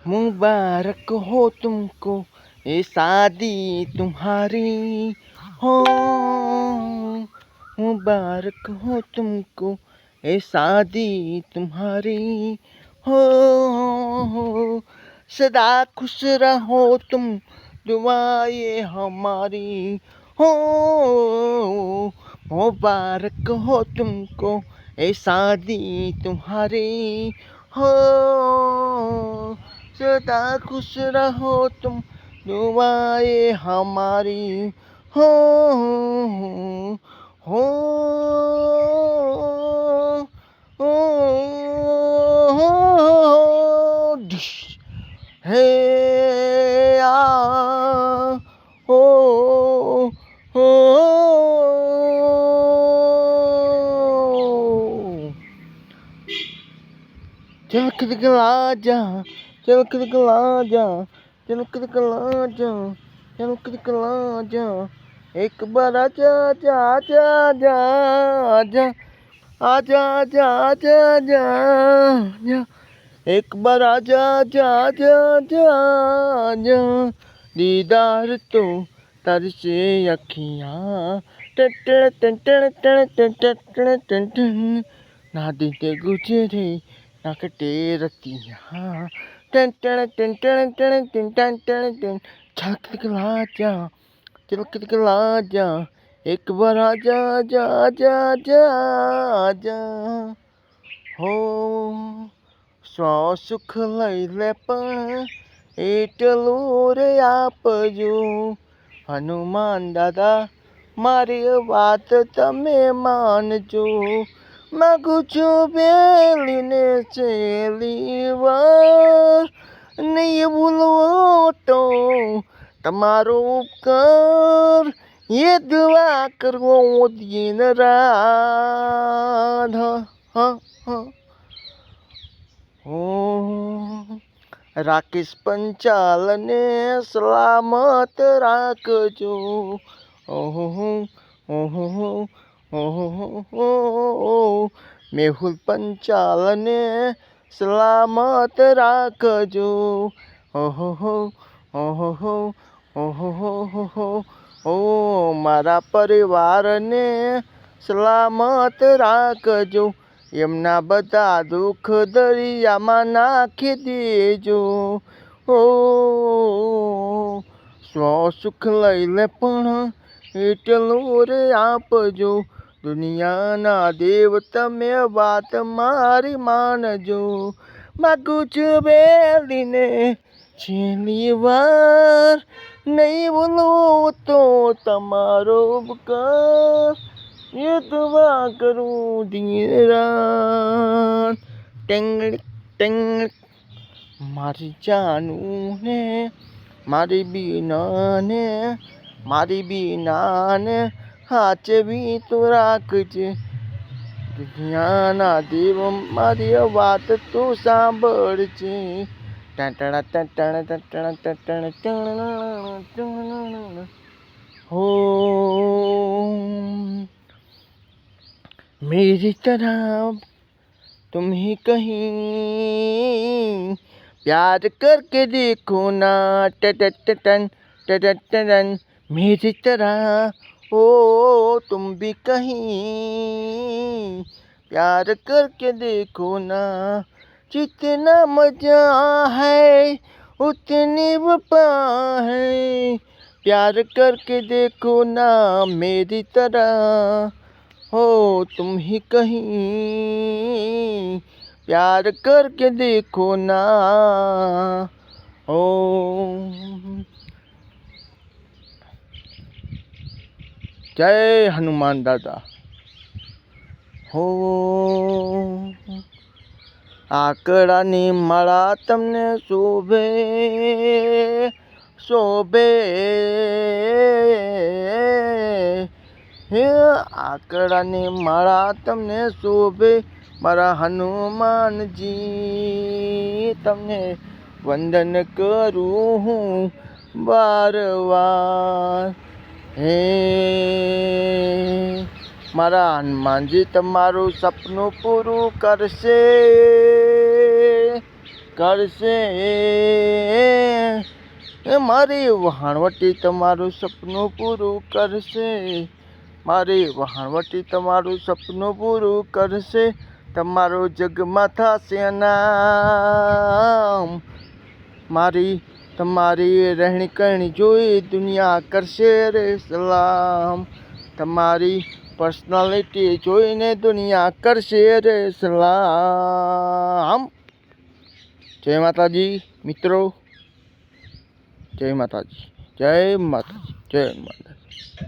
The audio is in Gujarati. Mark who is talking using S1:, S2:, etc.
S1: मुबारक हो तुमको ये शादी तुम्हारी हो। मुबारक हो तुमको ये शादी तुम्हारी हो। सदा खुश रहो तुम दुआएं हमारी हो। मुबारक हो तुमको ये शादी तुम्हारी हो। सदा खुश रहो तुम दुआएं हमारी हो। हो हे आ हो हो चल दिखला जा, चल दिखला जा, चल दिखला जा, चल दिखला जा। एक बार आजा आजा आजा आजा आजा आजा आजा आजा आजा आजा। एक बार आजा आजा आजा आजा आजा। दीदार तो तरसे अखियाँ टन टन टन टन टन टन टन टन। ना दिन ते गुजरे ना कटे रतियाँ टन टन टन टन टन टन टन टन टन। झलक दिखला जा, झलक दिखला जा। एक बार आजा आजा आजा आजा आजा हो। સ્વ સુખ લઈ લે પણ એટલું રે આપજો હનુમાન દાદા મારી વાત તમે માનજો. માગું છું બેલીને છેલ્લી વાર નહીં ભૂલવો તો તમારો ઉપકાર એ દુઆ કરવો દિન રાત. રાકેશ પંચાલને સલામત રાખજો. ઓહો ઓહો ઓહો. મેહુલ પંચાલને સલામત રાખજો. ઓહો ઓહો ઓહો. ઓ મારા પરિવારને સલામત રાખજો. એમના બધા દુઃખ દરિયામાં નાખી દેજો. ઓ સ્વ સુખ લઈ લે પણ એટલું રે આપજો. દુનિયાના દેવ તમે વાત મારી માનજો. માગું છું બેલીને છેલ્લી વાર નહીં ભૂલો તો તમારો ઉપકાર એ દુઆ કરું દિન રાત. ટેંગડી ટેંગડી મારી જાનું ને મારી બીનાને હાચવી તો રાખજે. દુનિયાના દેવ મારી વાત તું સાંભળજે. हो मेरी तरह तुम ही कहीं प्यार करके देखो ना. टन टन मेरी तरह ओ तुम भी कहीं प्यार करके देखो ना. जितना मजा है उतनी वफा है. प्यार करके देखो ना मेरी तरह हो तुम ही कहीं प्यार करके देखो ना. ओ जय हनुमान दादा हो. આકડાની માળા તમને શોભે શોભે. હે આકડાની માળા તમને શોભે મારા હનુમાનજી. તમને વંદન કરું હું વારવાર. હે મારા હનુમાનજી તમારું સપનું પૂરું કરશે. કરશે. એ મારી વહાણવટી તમારું સપનું પૂરું કરશે. મારી વહાણવટી તમારું સપનું પૂરું કરશે. તમારો જગમાં થશે નામ. મારી તમારી રહેણી કરણી જોઈ દુનિયા કરશે રે સલામ. તમારી પર્સનાલિટી જોઈને દુનિયા કરશે રે સલામ. જય માતાજી મિત્રો, જય માતાજી, જય માતાજી, જય માતાજી.